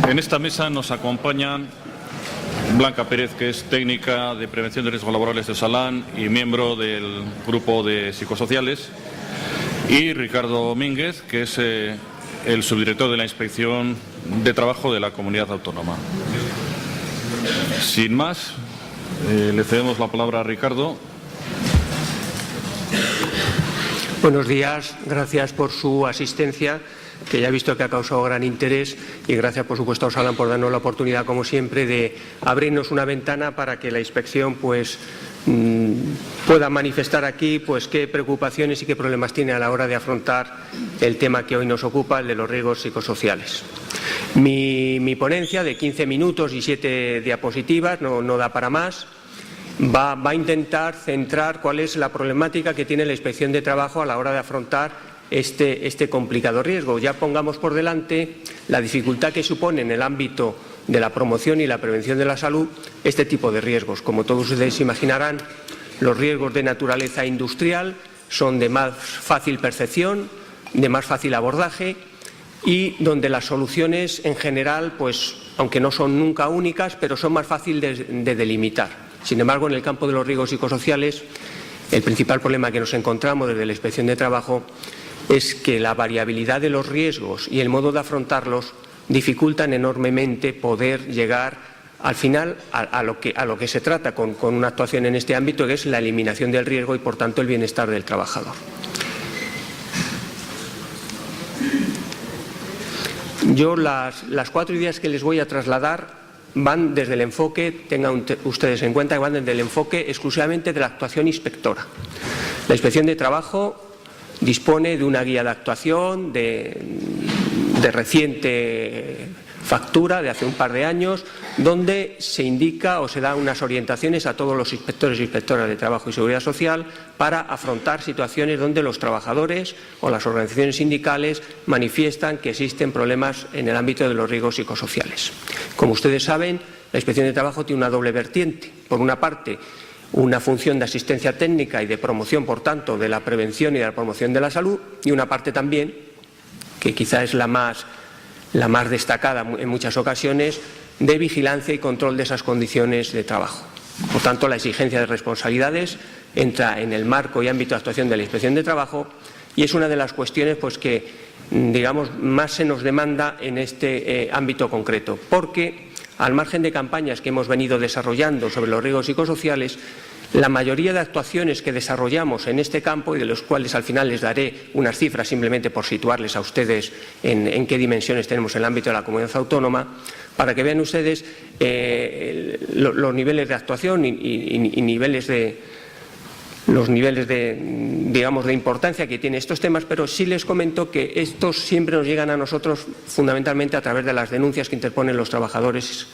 En esta mesa nos acompañan Blanca Pérez, que es técnica de prevención de riesgos laborales de Osalan y miembro del grupo de psicosociales, y Ricardo Domínguez, que es el subdirector de la Inspección de Trabajo de la Comunidad Autónoma. Sin más, le cedemos la palabra a Ricardo. Buenos días, gracias por su asistencia, que ya he visto que ha causado gran interés, y gracias, por supuesto, a Osalan por darnos la oportunidad, como siempre, de abrirnos una ventana para que la inspección pueda manifestar aquí qué preocupaciones y qué problemas tiene a la hora de afrontar el tema que hoy nos ocupa, el de los riesgos psicosociales. Mi ponencia de 15 minutos y 7 diapositivas, no da para más. Va a intentar centrar cuál es la problemática que tiene la Inspección de Trabajo a la hora de afrontar este complicado riesgo. Ya pongamos por delante la dificultad que supone en el ámbito de la promoción y la prevención de la salud este tipo de riesgos. Como todos ustedes imaginarán, los riesgos de naturaleza industrial son de más fácil percepción, de más fácil abordaje, y donde las soluciones en general, aunque no son nunca únicas, pero son más fáciles de delimitar. Sin embargo, en el campo de los riesgos psicosociales, el principal problema que nos encontramos desde la Inspección de Trabajo es que la variabilidad de los riesgos y el modo de afrontarlos dificultan enormemente poder llegar al final a lo que se trata con una actuación en este ámbito, que es la eliminación del riesgo y, por tanto, el bienestar del trabajador. Yo las 4 ideas que les voy a trasladar van desde el enfoque, tengan ustedes en cuenta que van desde el enfoque exclusivamente de la actuación inspectora. La Inspección de Trabajo dispone de una guía de actuación de reciente factura, de hace un par de años, donde se indica o se dan unas orientaciones a todos los inspectores e inspectoras de trabajo y seguridad social para afrontar situaciones donde los trabajadores o las organizaciones sindicales manifiestan que existen problemas en el ámbito de los riesgos psicosociales. Como ustedes saben, la Inspección de Trabajo tiene una doble vertiente. Por una parte, una función de asistencia técnica y de promoción, por tanto, de la prevención y de la promoción de la salud, y una parte también, que quizá es la más destacada en muchas ocasiones, de vigilancia y control de esas condiciones de trabajo. Por tanto, la exigencia de responsabilidades entra en el marco y ámbito de actuación de la Inspección de Trabajo, y es una de las cuestiones que, digamos, más se nos demanda en este ámbito concreto, porque al margen de campañas que hemos venido desarrollando sobre los riesgos psicosociales, la mayoría de actuaciones que desarrollamos en este campo, y de los cuales al final les daré unas cifras simplemente por situarles a ustedes en qué dimensiones tenemos en el ámbito de la comunidad autónoma, para que vean ustedes los niveles de actuación y los niveles de importancia que tienen estos temas, pero sí les comento que estos siempre nos llegan a nosotros fundamentalmente a través de las denuncias que interponen los trabajadores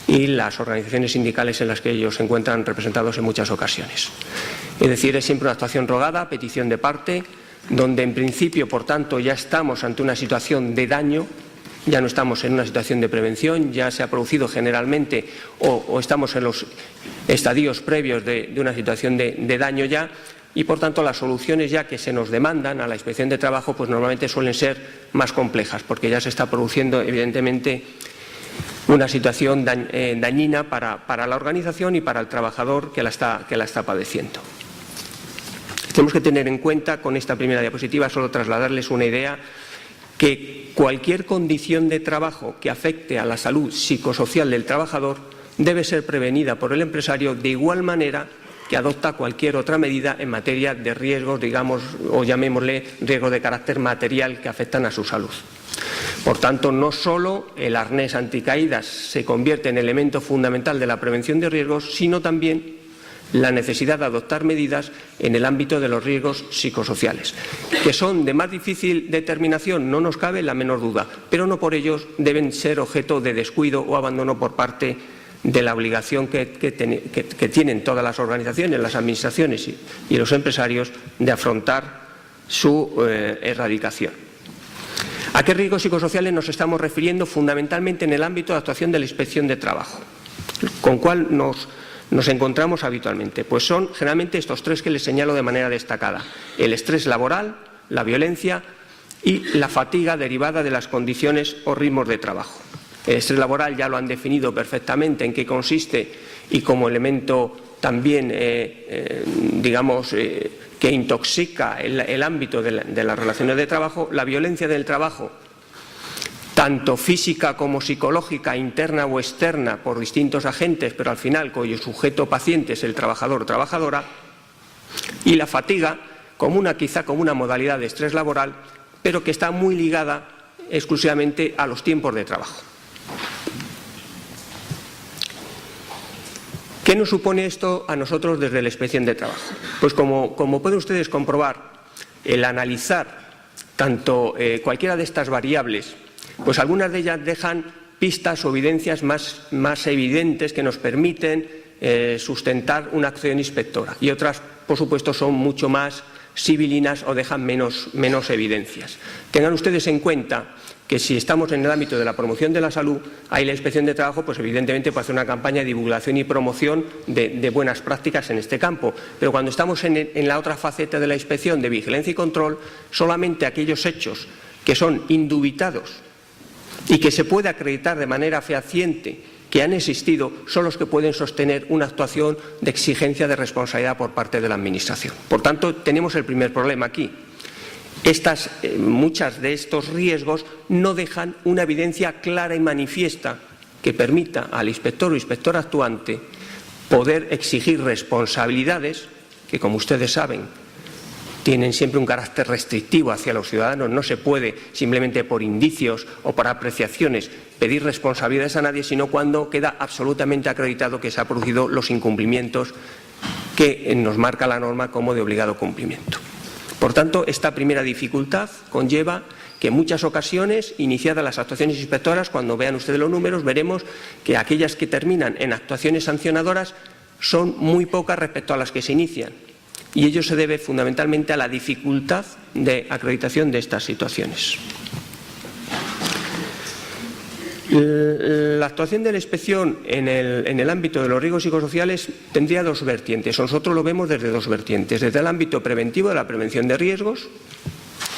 y las organizaciones sindicales en las que ellos se encuentran representados en muchas ocasiones. Es decir, es siempre una actuación rogada, a petición de parte, donde en principio, por tanto, ya estamos ante una situación de daño, ya no estamos en una situación de prevención, ya se ha producido generalmente o estamos en los estadios previos de una situación de daño ya, y por tanto las soluciones ya que se nos demandan a la Inspección de Trabajo normalmente suelen ser más complejas, porque ya se está produciendo evidentemente una situación dañina para la organización y para el trabajador que la está padeciendo. Tenemos que tener en cuenta, con esta primera diapositiva, solo trasladarles una idea, que cualquier condición de trabajo que afecte a la salud psicosocial del trabajador debe ser prevenida por el empresario de igual manera que adopta cualquier otra medida en materia de riesgos, digamos, o llamémosle riesgos de carácter material que afectan a su salud. Por tanto, no solo el arnés anticaídas se convierte en elemento fundamental de la prevención de riesgos, sino también la necesidad de adoptar medidas en el ámbito de los riesgos psicosociales, que son de más difícil determinación, no nos cabe la menor duda, pero no por ello deben ser objeto de descuido o abandono por parte de la obligación que tienen todas las organizaciones, las administraciones y los empresarios de afrontar su erradicación. ¿A qué riesgos psicosociales nos estamos refiriendo? Fundamentalmente en el ámbito de actuación de la Inspección de Trabajo, con cuál nos encontramos habitualmente. Pues son generalmente estos 3 que les señalo de manera destacada: el estrés laboral, la violencia y la fatiga derivada de las condiciones o ritmos de trabajo. El estrés laboral ya lo han definido perfectamente en qué consiste y como elemento también, digamos, que intoxica el ámbito de las relaciones de trabajo. La violencia del trabajo, tanto física como psicológica, interna o externa, por distintos agentes, pero al final cuyo sujeto paciente es el trabajador o trabajadora, y la fatiga quizá como una modalidad de estrés laboral, pero que está muy ligada exclusivamente a los tiempos de trabajo. ¿Qué nos supone esto a nosotros desde la Inspección de Trabajo? Pues como pueden ustedes comprobar, el analizar tanto cualquiera de estas variables, pues algunas de ellas dejan pistas o evidencias más evidentes que nos permiten sustentar una acción inspectora, y otras, por supuesto, son mucho más sibilinas o dejan menos evidencias. Tengan ustedes en cuenta que si estamos en el ámbito de la promoción de la salud, ahí la Inspección de Trabajo, pues evidentemente puede hacer una campaña de divulgación y promoción de buenas prácticas en este campo. Pero cuando estamos en la otra faceta de la inspección, de vigilancia y control, solamente aquellos hechos que son indubitados y que se puede acreditar de manera fehaciente que han existido son los que pueden sostener una actuación de exigencia de responsabilidad por parte de la Administración. Por tanto, tenemos el primer problema aquí. Muchas de estos riesgos no dejan una evidencia clara y manifiesta que permita al inspector o inspectora actuante poder exigir responsabilidades que, como ustedes saben, tienen siempre un carácter restrictivo hacia los ciudadanos. No se puede simplemente por indicios o por apreciaciones pedir responsabilidades a nadie, sino cuando queda absolutamente acreditado que se han producido los incumplimientos que nos marca la norma como de obligado cumplimiento. Por tanto, esta primera dificultad conlleva que en muchas ocasiones, iniciadas las actuaciones inspectoras, cuando vean ustedes los números, veremos que aquellas que terminan en actuaciones sancionadoras son muy pocas respecto a las que se inician. Y ello se debe fundamentalmente a la dificultad de acreditación de estas situaciones. La actuación de la inspección en el ámbito de los riesgos psicosociales tendría dos vertientes. Nosotros lo vemos desde dos vertientes. Desde el ámbito preventivo, de la prevención de riesgos,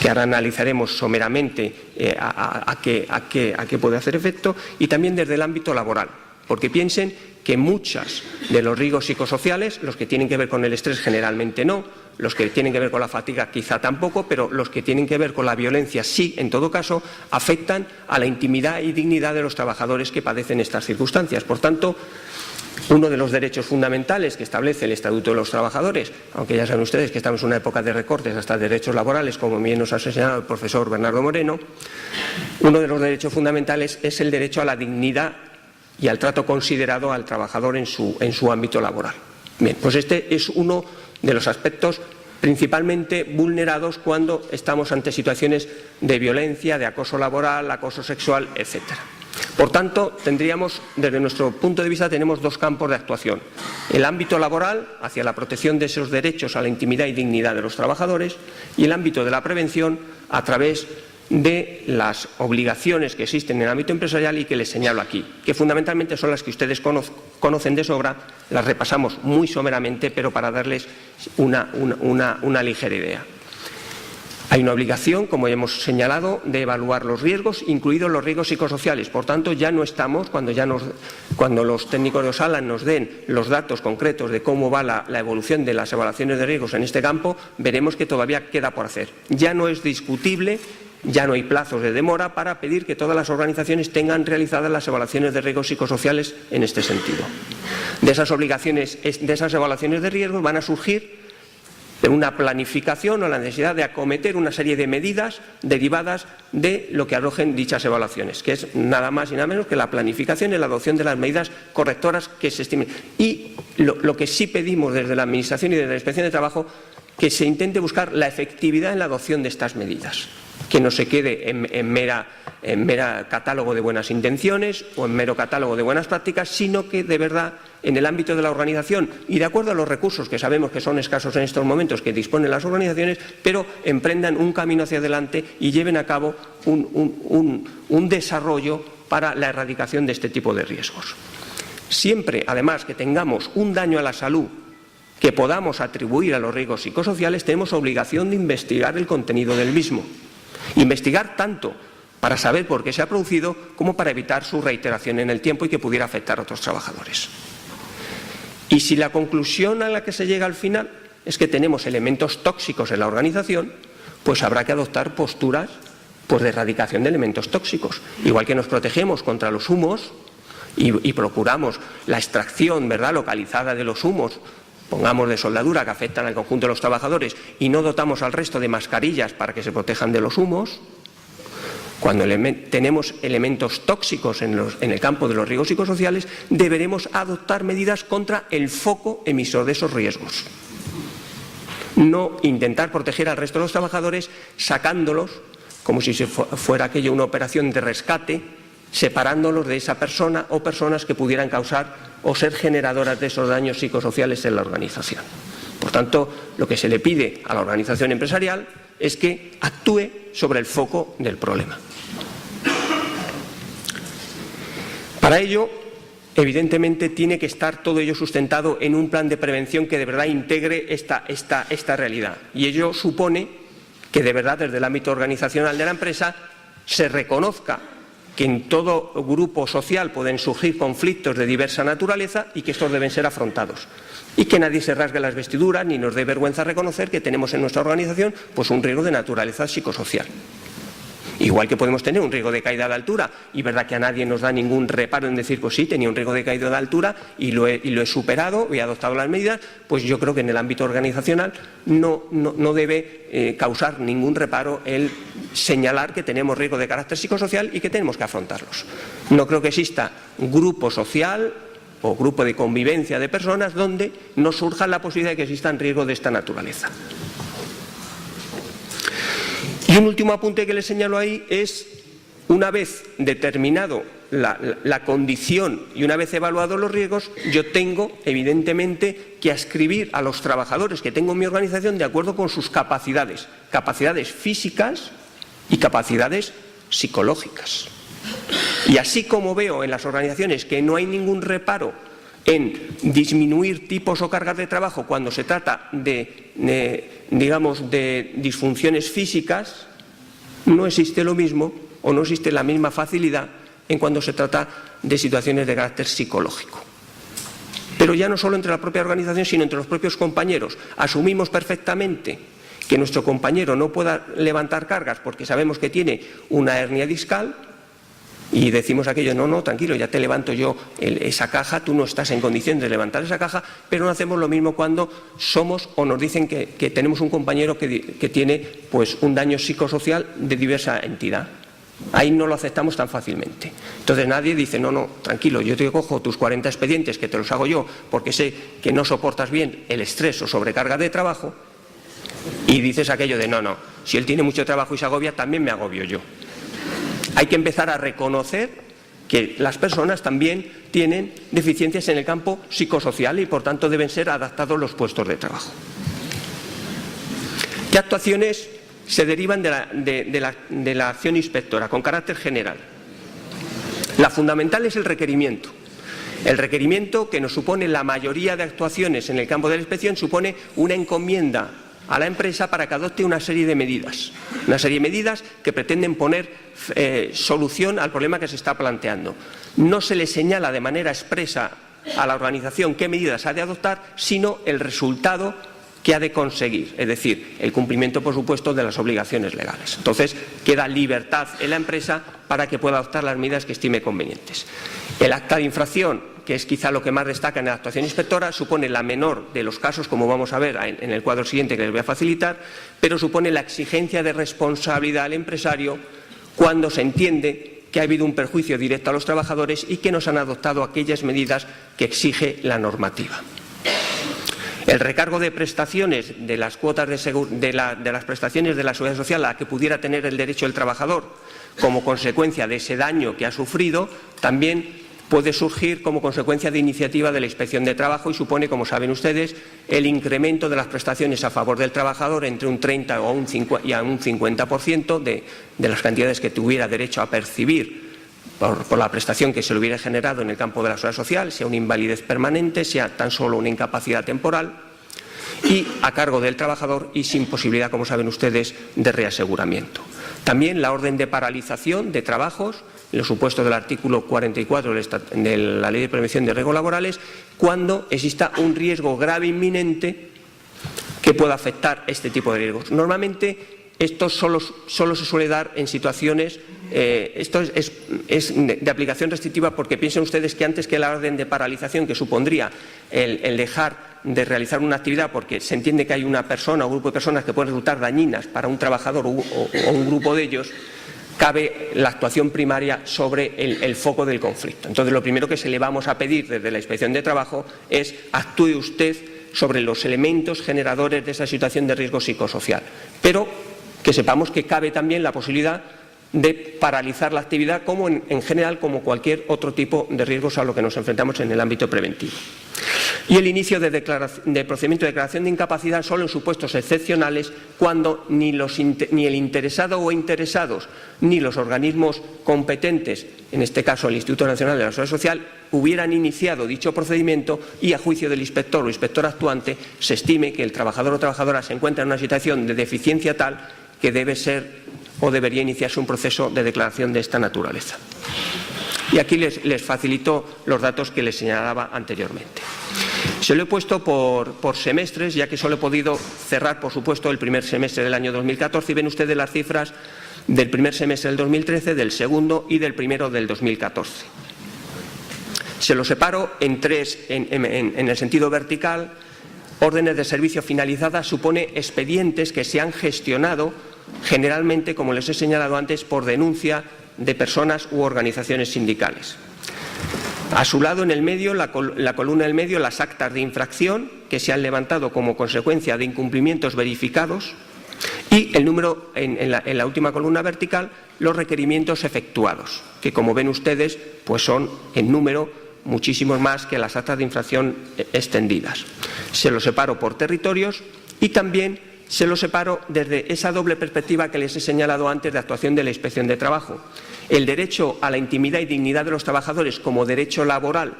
que ahora analizaremos someramente a qué puede hacer efecto, y también desde el ámbito laboral. Porque piensen que muchas de los riesgos psicosociales, los que tienen que ver con el estrés generalmente no, los que tienen que ver con la fatiga quizá tampoco, pero los que tienen que ver con la violencia sí, en todo caso, afectan a la intimidad y dignidad de los trabajadores que padecen estas circunstancias. Por tanto, uno de los derechos fundamentales que establece el Estatuto de los Trabajadores, aunque ya saben ustedes que estamos en una época de recortes hasta derechos laborales, como bien nos ha señalado el profesor Bernardo Moreno, uno de los derechos fundamentales es el derecho a la dignidad y al trato considerado al trabajador en su ámbito laboral. Bien, pues este es uno de los aspectos principalmente vulnerados cuando estamos ante situaciones de violencia, de acoso laboral, acoso sexual, etcétera. Por tanto, desde nuestro punto de vista, tenemos dos campos de actuación. El ámbito laboral, hacia la protección de esos derechos a la intimidad y dignidad de los trabajadores, y el ámbito de la prevención, a través de las obligaciones que existen en el ámbito empresarial y que les señalo aquí, que fundamentalmente son las que ustedes conocen de sobra. Las repasamos muy someramente, pero para darles una ligera idea. Hay una obligación, como ya hemos señalado, de evaluar los riesgos, incluidos los riesgos psicosociales. Por tanto, ya no estamos, cuando los técnicos de Osalan nos den los datos concretos de cómo va la evolución de las evaluaciones de riesgos en este campo, veremos que todavía queda por hacer. Ya no es discutible, ya no hay plazos de demora para pedir que todas las organizaciones tengan realizadas las evaluaciones de riesgos psicosociales en este sentido. De esas evaluaciones de riesgos van a surgir una planificación o la necesidad de acometer una serie de medidas derivadas de lo que arrojen dichas evaluaciones, que es nada más y nada menos que la planificación y la adopción de las medidas correctoras que se estimen. Y lo que sí pedimos desde la Administración y desde la Inspección de Trabajo, que se intente buscar la efectividad en la adopción de estas medidas, que no se quede en mera catálogo de buenas intenciones o en mero catálogo de buenas prácticas, sino que de verdad en el ámbito de la organización y de acuerdo a los recursos que sabemos que son escasos en estos momentos que disponen las organizaciones, pero emprendan un camino hacia adelante y lleven a cabo un desarrollo para la erradicación de este tipo de riesgos. Siempre, además, que tengamos un daño a la salud que podamos atribuir a los riesgos psicosociales, tenemos obligación de investigar el contenido del mismo. Investigar tanto para saber por qué se ha producido, como para evitar su reiteración en el tiempo y que pudiera afectar a otros trabajadores. Y si la conclusión a la que se llega al final es que tenemos elementos tóxicos en la organización, pues habrá que adoptar posturas de erradicación de elementos tóxicos. Igual que nos protegemos contra los humos y procuramos la extracción, ¿verdad?, localizada de los humos, pongamos de soldadura, que afectan al conjunto de los trabajadores, y no dotamos al resto de mascarillas para que se protejan de los humos. Cuando tenemos elementos tóxicos en el campo de los riesgos psicosociales, deberemos adoptar medidas contra el foco emisor de esos riesgos. No intentar proteger al resto de los trabajadores sacándolos, como si fuera aquello una operación de rescate, separándolos de esa persona o personas que pudieran causar o ser generadoras de esos daños psicosociales en la organización. Por tanto, lo que se le pide a la organización empresarial es que actúe sobre el foco del problema. Para ello, evidentemente, tiene que estar todo ello sustentado en un plan de prevención que de verdad integre esta realidad. Y ello supone que de verdad desde el ámbito organizacional de la empresa se reconozca que en todo grupo social pueden surgir conflictos de diversa naturaleza y que estos deben ser afrontados. Y que nadie se rasgue las vestiduras ni nos dé vergüenza reconocer que tenemos en nuestra organización pues un riesgo de naturaleza psicosocial. Igual que podemos tener un riesgo de caída de altura, y verdad que a nadie nos da ningún reparo en decir, pues sí, tenía un riesgo de caída de altura y lo he superado, he adoptado las medidas, pues yo creo que en el ámbito organizacional no debe causar ningún reparo el señalar que tenemos riesgo de carácter psicosocial y que tenemos que afrontarlos. No creo que exista un grupo social o grupo de convivencia de personas donde no surja la posibilidad de que existan riesgos de esta naturaleza. Y un último apunte que les señalo ahí es, una vez determinado la condición y una vez evaluados los riesgos, yo tengo, evidentemente, que adscribir a los trabajadores que tengo en mi organización de acuerdo con sus capacidades físicas y capacidades psicológicas. Y así como veo en las organizaciones que no hay ningún reparo en disminuir tipos o cargas de trabajo cuando se trata de disfunciones físicas, no existe lo mismo o no existe la misma facilidad en cuando se trata de situaciones de carácter psicológico. Pero ya no solo entre la propia organización, sino entre los propios compañeros. Asumimos perfectamente que nuestro compañero no pueda levantar cargas porque sabemos que tiene una hernia discal, y decimos aquello, no, tranquilo, ya te levanto yo esa caja, tú no estás en condiciones de levantar esa caja, pero no hacemos lo mismo cuando somos o nos dicen que tenemos un compañero que tiene pues un daño psicosocial de diversa entidad. Ahí no lo aceptamos tan fácilmente. Entonces nadie dice, no, tranquilo, yo te cojo tus 40 expedientes que te los hago yo porque sé que no soportas bien el estrés o sobrecarga de trabajo, y dices aquello de no, si él tiene mucho trabajo y se agobia, también me agobio yo. Hay que empezar a reconocer que las personas también tienen deficiencias en el campo psicosocial y por tanto deben ser adaptados los puestos de trabajo. ¿Qué actuaciones se derivan de la acción inspectora con carácter general? La fundamental es el requerimiento. El requerimiento, que nos supone la mayoría de actuaciones en el campo de la inspección, supone una encomienda a la empresa para que adopte una serie de medidas que pretenden poner solución al problema que se está planteando. No se le señala de manera expresa a la organización qué medidas ha de adoptar, sino el resultado que ha de conseguir, es decir, el cumplimiento, por supuesto, de las obligaciones legales. Entonces, queda libertad en la empresa para que pueda adoptar las medidas que estime convenientes. El acta de infracción, que es quizá lo que más destaca en la actuación inspectora, supone la menor de los casos, como vamos a ver en el cuadro siguiente que les voy a facilitar, pero supone la exigencia de responsabilidad al empresario cuando se entiende que ha habido un perjuicio directo a los trabajadores y que no se han adoptado aquellas medidas que exige la normativa. El recargo de prestaciones de las cuotas de las prestaciones de la seguridad social a la que pudiera tener el derecho el trabajador como consecuencia de ese daño que ha sufrido también puede surgir como consecuencia de iniciativa de la Inspección de Trabajo y supone, como saben ustedes, el incremento de las prestaciones a favor del trabajador entre un 30 o un 50% de las cantidades que tuviera derecho a percibir por la prestación que se le hubiera generado en el campo de la seguridad social, sea una invalidez permanente, sea tan solo una incapacidad temporal, y a cargo del trabajador y sin posibilidad, como saben ustedes, de reaseguramiento. También la orden de paralización de trabajos, en los supuestos del artículo 44 de la Ley de Prevención de Riesgos Laborales, cuando exista un riesgo grave inminente que pueda afectar este tipo de riesgos. Normalmente esto solo se suele dar en situaciones, esto es de aplicación restrictiva, porque piensen ustedes que antes que la orden de paralización, que supondría el dejar de realizar una actividad porque se entiende que hay una persona o un grupo de personas que pueden resultar dañinas para un trabajador o un grupo de ellos, cabe la actuación primaria sobre el foco del conflicto. Entonces, lo primero que se le vamos a pedir desde la Inspección de Trabajo es actúe usted sobre los elementos generadores de esa situación de riesgo psicosocial. Pero que sepamos que cabe también la posibilidad de paralizar la actividad, como en general, como cualquier otro tipo de riesgos a lo que nos enfrentamos en el ámbito preventivo. Y el inicio de procedimiento de declaración de incapacidad solo en supuestos excepcionales, cuando ni el interesado o interesados ni los organismos competentes, en este caso el Instituto Nacional de la Seguridad Social, hubieran iniciado dicho procedimiento y, a juicio del inspector o inspector actuante, se estime que el trabajador o trabajadora se encuentra en una situación de deficiencia tal que debe ser o debería iniciarse un proceso de declaración de esta naturaleza. Y aquí les facilito los datos que les señalaba anteriormente. Se lo he puesto por semestres, ya que solo he podido cerrar, por supuesto, el primer semestre del año 2014, y ven ustedes las cifras del primer semestre del 2013, del segundo y del primero del 2014. Se lo separo en tres, en el sentido vertical. Órdenes de servicio finalizadas supone expedientes que se han gestionado generalmente, como les he señalado antes, por denuncia de personas u organizaciones sindicales. A su lado, en el medio, la columna del medio, las actas de infracción que se han levantado como consecuencia de incumplimientos verificados, y el número, en la última columna vertical, los requerimientos efectuados, que, como ven ustedes, pues son en número muchísimos más que las actas de infracción extendidas. Se lo separo por territorios y también se lo separo desde esa doble perspectiva que les he señalado antes de actuación de la Inspección de Trabajo. El derecho a la intimidad y dignidad de los trabajadores como derecho laboral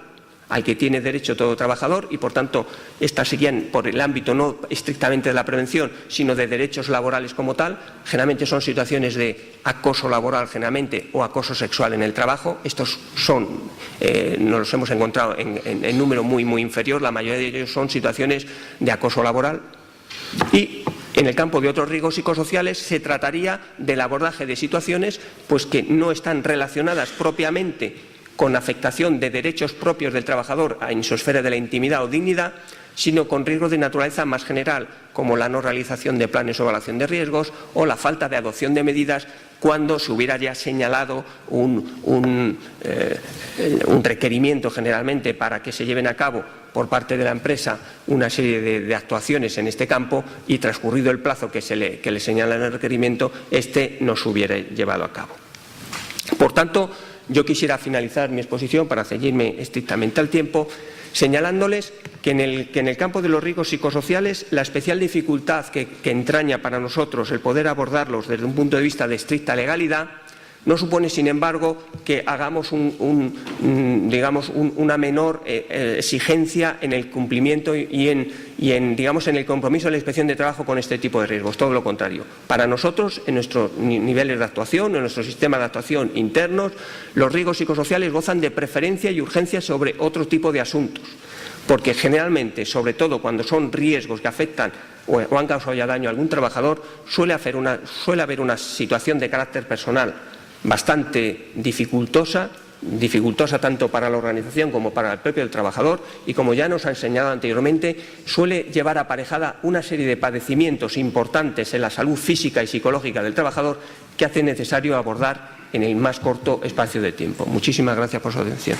al que tiene derecho todo trabajador, y por tanto estas serían por el ámbito no estrictamente de la prevención, sino de derechos laborales como tal. Generalmente son situaciones de acoso laboral generalmente, o acoso sexual en el trabajo. Estos nos los hemos encontrado en número muy inferior. La mayoría de ellos son situaciones de acoso laboral. Y en el campo de otros riesgos psicosociales se trataría del abordaje de situaciones pues que no están relacionadas propiamente con afectación de derechos propios del trabajador en su esfera de la intimidad o dignidad, sino con riesgos de naturaleza más general, como la no realización de planes o evaluación de riesgos, o la falta de adopción de medidas cuando se hubiera ya señalado un requerimiento generalmente para que se lleven a cabo por parte de la empresa una serie de actuaciones en este campo, y transcurrido el plazo que le señala en el requerimiento, este no se hubiera llevado a cabo. Por tanto, yo quisiera finalizar mi exposición, para ceñirme estrictamente al tiempo, señalándoles que en el campo de los riesgos psicosociales la especial dificultad que entraña para nosotros el poder abordarlos desde un punto de vista de estricta legalidad no supone, sin embargo, que hagamos una menor exigencia en el cumplimiento y en el compromiso de la Inspección de Trabajo con este tipo de riesgos. Todo lo contrario. Para nosotros, en nuestros niveles de actuación, en nuestro sistema de actuación internos, los riesgos psicosociales gozan de preferencia y urgencia sobre otro tipo de asuntos, porque generalmente, sobre todo cuando son riesgos que afectan o han causado ya daño a algún trabajador, suele haber una situación de carácter personal bastante dificultosa tanto para la organización como para el propio trabajador, y, como ya nos han enseñado anteriormente, suele llevar aparejada una serie de padecimientos importantes en la salud física y psicológica del trabajador que hace necesario abordar en el más corto espacio de tiempo. Muchísimas gracias por su atención.